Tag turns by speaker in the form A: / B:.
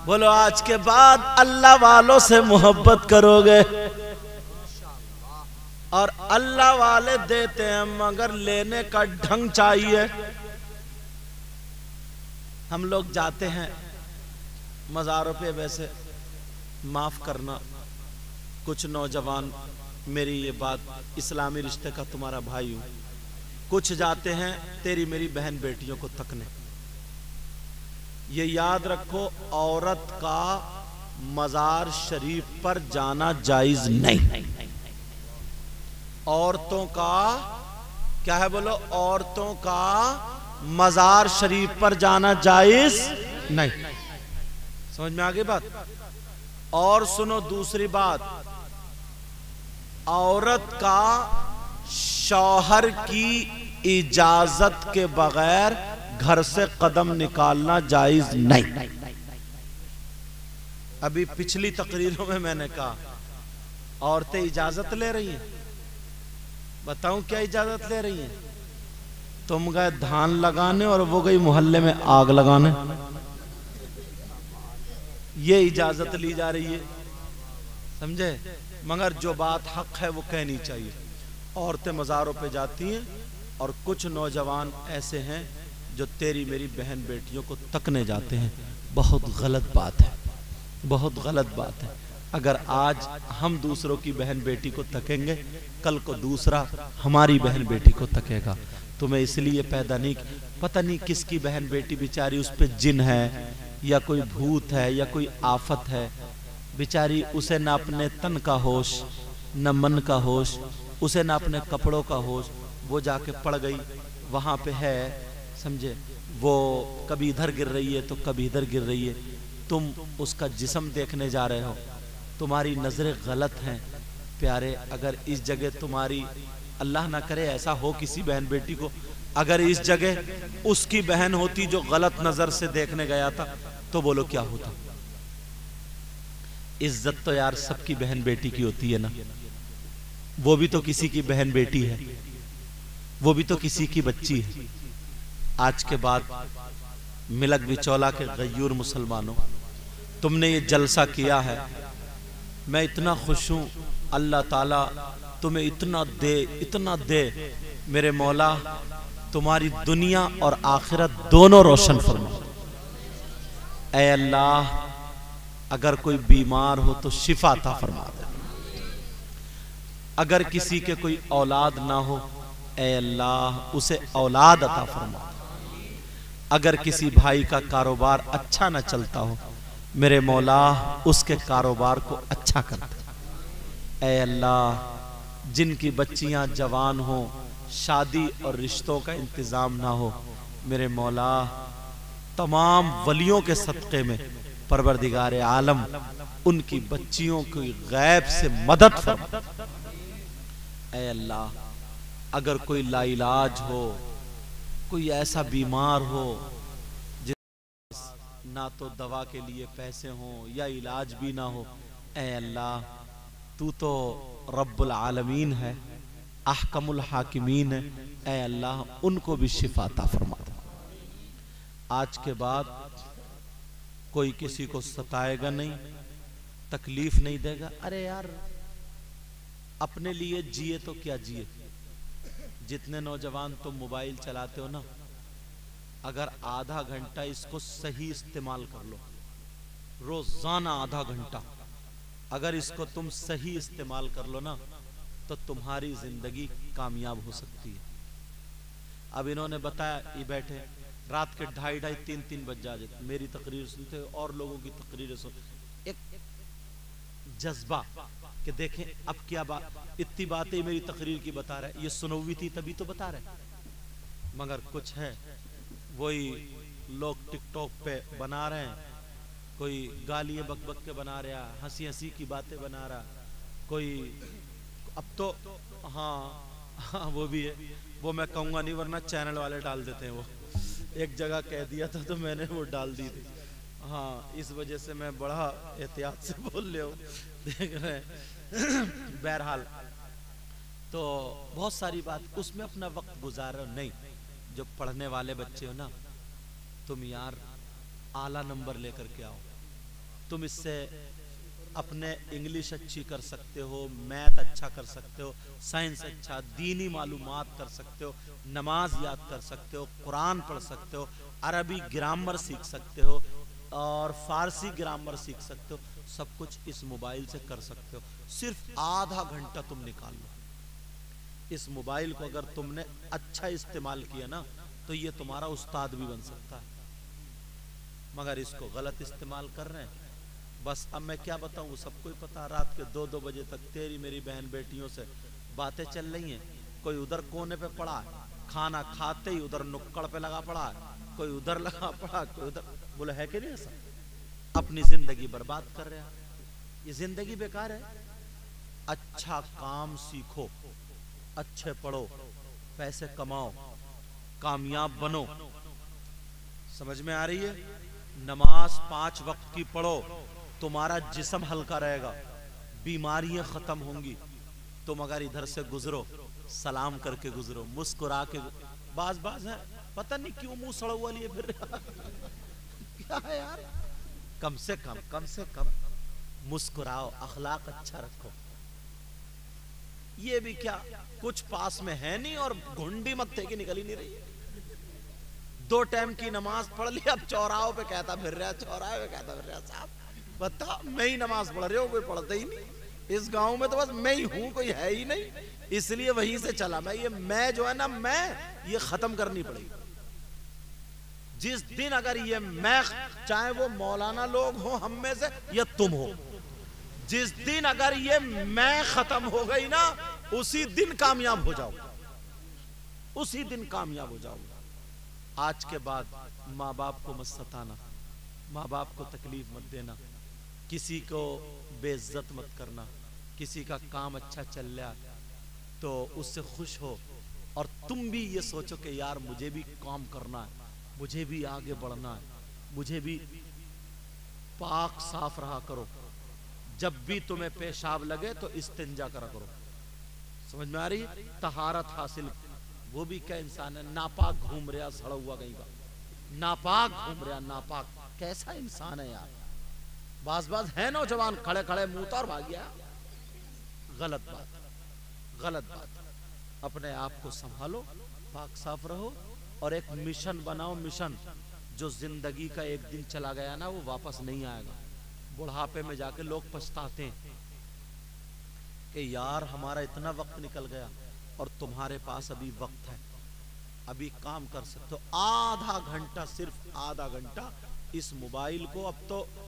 A: बोलो आज के बाद अल्लाह वालों से मोहब्बत करोगे। और अल्लाह वाले देते हैं मगर लेने का ढंग चाहिए। हम लोग जाते हैं मज़ारों पे, वैसे माफ करना कुछ नौजवान, मेरी ये बात इस्लामी रिश्ते का तुम्हारा भाई हूं, कुछ जाते हैं तेरी मेरी बहन बेटियों को तकने। ये याद रखो, औरत का मज़ार शरीफ पर जाना जायज नहीं। औरतों का क्या है बोलो, औरतों का मज़ार शरीफ पर जाना जायज नहीं। समझ में आ गई बात? और सुनो दूसरी बात, औरत का शौहर की इजाजत के बगैर घर से कदम निकालना जायज नहीं। अभी पिछली तकरीरों में मैंने कहा औरतें इजाजत ले रही हैं। बताऊं क्या इजाजत ले रही हैं? तुम गए धान लगाने और वो गई मोहल्ले में आग लगाने, ये इजाजत ली जा रही है। समझे? मगर जो बात हक है वो कहनी चाहिए। औरतें मज़ारों पे जाती हैं और कुछ नौजवान ऐसे हैं जो तेरी मेरी बहन बेटियों को तकने जाते हैं। बहुत गलत बात है, बहुत गलत बात है। अगर आज हम दूसरों की बहन बेटी को तकेंगे, कल को दूसरा हमारी बहन बेटी को तकेगा। तुम्हें इसलिए पैदा नहीं, पता नहीं किसकी बहन बेटी बेचारी, उस पर जिन है या कोई भूत है या कोई आफत है, बेचारी उसे ना अपने तन का होश, न मन का होश, उसे ना अपने कपड़ों का होश। वो जाके पड़ गई वहाँ पे है, समझे, वो कभी इधर गिर रही है तो कभी इधर गिर रही है। तुम उसका जिस्म देखने जा रहे हो, तुम्हारी नज़रें गलत हैं प्यारे। अगर इस जगह तुम्हारी, अल्लाह ना करे ऐसा हो किसी बहन बेटी को, अगर इस जगह उसकी बहन होती जो गलत नज़र से देखने गया था, तो बोलो क्या होता? इज्जत तो यार सबकी बहन बेटी की होती है ना। वो भी तो किसी की बहन बेटी है, वो भी तो किसी की बच्ची है। आज के बाद मिलक बिचौला के गयूर मुसलमानों, तुमने ये जलसा किया है, मैं इतना खुश हूँ। अल्लाह ताला तुम्हें इतना दे मेरे मौला, तुम्हारी दुनिया और आखिरत दोनों रोशन फरमा। ऐ अल्लाह, अगर कोई बीमार हो तो शिफा अता फरमा दे। अगर किसी के कोई औलाद ना हो, ऐ अल्लाह उसे औलाद अता फरमा। अगर किसी भाई का कारोबार अच्छा ना चलता हो, मेरे मौला उसके कारोबार को अच्छा कर दे। ऐ अल्लाह, जिनकी बच्चियां जवान हो, शादी और रिश्तों का इंतजाम ना हो, मेरे मौला तमाम वलियों के सदक़े में परवरदिगार आलम उनकी बच्चियों की गैब से मदद फरमा। ऐ अल्लाह, अगर कोई लाइलाज हो, कोई ऐसा बीमार हो ना तो दवा के लिए पैसे हों या इलाज भी ना हो, ऐ अल्लाह तू तो रब्बुल आलमीन है, अहकमुल हाकिमीन है। ऐ अल्लाह उनको भी शिफा अता फरमा। आज के बाद कोई किसी को सताएगा नहीं, तकलीफ नहीं देगा। अरे यार, अपने लिए जिए तो क्या जिए। जितने नौजवान तुम मोबाइल चलाते हो ना, अगर आधा घंटा इसको सही इस्तेमाल कर लो, रोजाना आधा घंटा अगर इसको तुम सही इस्तेमाल कर लो ना, तो तुम्हारी जिंदगी कामयाब हो सकती है। अब इन्होंने बताया, ये बैठे रात के 2:30 3 बज जाते, मेरी तकरीर सुनते और लोगों की तकरीरें सुन, एक जज्बा कि देखें अब क्या बात, इतनी बातें मेरी तकरीर की बता रहे, ये सुनोवी थी तभी तो बता रहे। मगर कुछ है वही लोग टिकटॉक पे बना रहे हैं, कोई गालियाँ बक बक के बना रहा, हंसी हंसी की बातें बना रहा, कोई अब तो हाँ वो भी है, वो मैं कहूँगा नहीं वरना चैनल वाले डाल देते हैं। वो एक जगह कह दिया था तो मैंने वो डाल दी थी। हाँ, इस वजह से मैं बड़ा एहतियात से बोल रहा हूँ, देख रहे हैं। बहरहाल तो बहुत सारी बात, उसमें अपना वक्त गुजार रहे हो। नहीं, जो पढ़ने वाले बच्चे हो ना, तुम यार आला नंबर लेकर के आओ, तुम इससे अपने इंग्लिश अच्छी कर सकते हो, मैथ अच्छा कर सकते हो, साइंस अच्छा, दीनी मालूमात कर सकते हो, नमाज याद कर सकते हो, कुरान पढ़ सकते हो, अरबी ग्रामर सीख सकते हो और फारसी ग्रामर सीख सकते हो। सब कुछ इस मोबाइल से कर सकते हो। सिर्फ आधा घंटा तुम निकाल लो। इस मोबाइल को अगर तुमने अच्छा इस्तेमाल किया ना तो ये तुम्हारा उस्ताद भी बन सकता है, मगर इसको गलत इस्तेमाल कर रहे हैं। बस अब मैं क्या बताऊं, सबको ही पता, रात के 2-2 बजे तक तेरी मेरी बहन बेटियों से बातें चल रही हैं। कोई उधर कोने पे पड़ा है, खाना खाते ही उधर नुक्कड़ पे लगा पड़ा है, कोई उधर लगा पड़ा, कोई उधर। बोले है कि नहीं ऐसा? अपनी जिंदगी बर्बाद कर रहे हैं। ये जिंदगी बेकार है। अच्छा काम सीखो, अच्छे पढ़ो, पैसे कमाओ, कामयाब बनो। समझ में आ रही है? नमाज 5 वक्त की पढ़ो, तुम्हारा जिस्म हल्का रहेगा, बीमारियां खत्म होंगी। तुम अगर इधर से गुजरो, सलाम करके गुजरो, मुस्कुरा के। बाज है, पता नहीं क्यों मुंह सड़ा हुआ लिए फिर क्या है यार? कम से कम मुस्कुराओ, अखलाक अच्छा रखो। ये भी क्या, कुछ पास में है नहीं और घुंडी मत्थे की निकल ही नहीं रही है। 2 टाइम की नमाज पढ़ ली, अब चौराहों पे कहता फिर रहा, चौराहे पे कहता फिर रहा। साहब बता, मैं ही नमाज पढ़ रही हूँ, कोई पढ़ता ही नहीं इस गांव में, तो बस मैं ही हूँ, कोई है ही नहीं, इसलिए वहीं से चला। मैं जो है ना, मैं ये खत्म करनी पड़ेगी। जिस दिन अगर ये मैं, चाहे वो मौलाना लोग हो हम में से या तुम हो, जिस दिन अगर ये मैं खत्म हो गई ना, उसी दिन कामयाब हो जाओ, उसी दिन कामयाब हो जाओ। आज के बाद माँ बाप को मत सताना, माँ बाप को तकलीफ मत देना, किसी को बेइज्जत मत करना। किसी का काम अच्छा चल रहा तो उससे खुश हो, और तुम भी ये सोचो कि यार मुझे भी काम करना है, मुझे भी आगे बढ़ना है, मुझे भी। पाक साफ रहा करो, जब भी तुम्हें पेशाब लगे तो इस्तिंजा करा करो। समझ में आ रही? तहारत हासिल। वो भी क्या इंसान है, नापाक घूम रहा, सड़ा हुआ कहीं का, नापाक घूम रहा, नापाक। कैसा इंसान है यार? बाज है नौजवान, खड़े खड़े मुंह और भाग गया। गलत बात, गलत बात। अपने आप को संभालो, पाक साफ रहो, और एक मिशन बनाओ। मिशन जो जिंदगी का एक दिन चला गया ना, वो वापस नहीं आएगा। बुढ़ापे में जाके लोग पछताते हैं कि यार हमारा इतना वक्त निकल गया, और तुम्हारे पास अभी वक्त है, अभी काम कर सकते हो। आधा घंटा, सिर्फ आधा घंटा इस मोबाइल को अब तो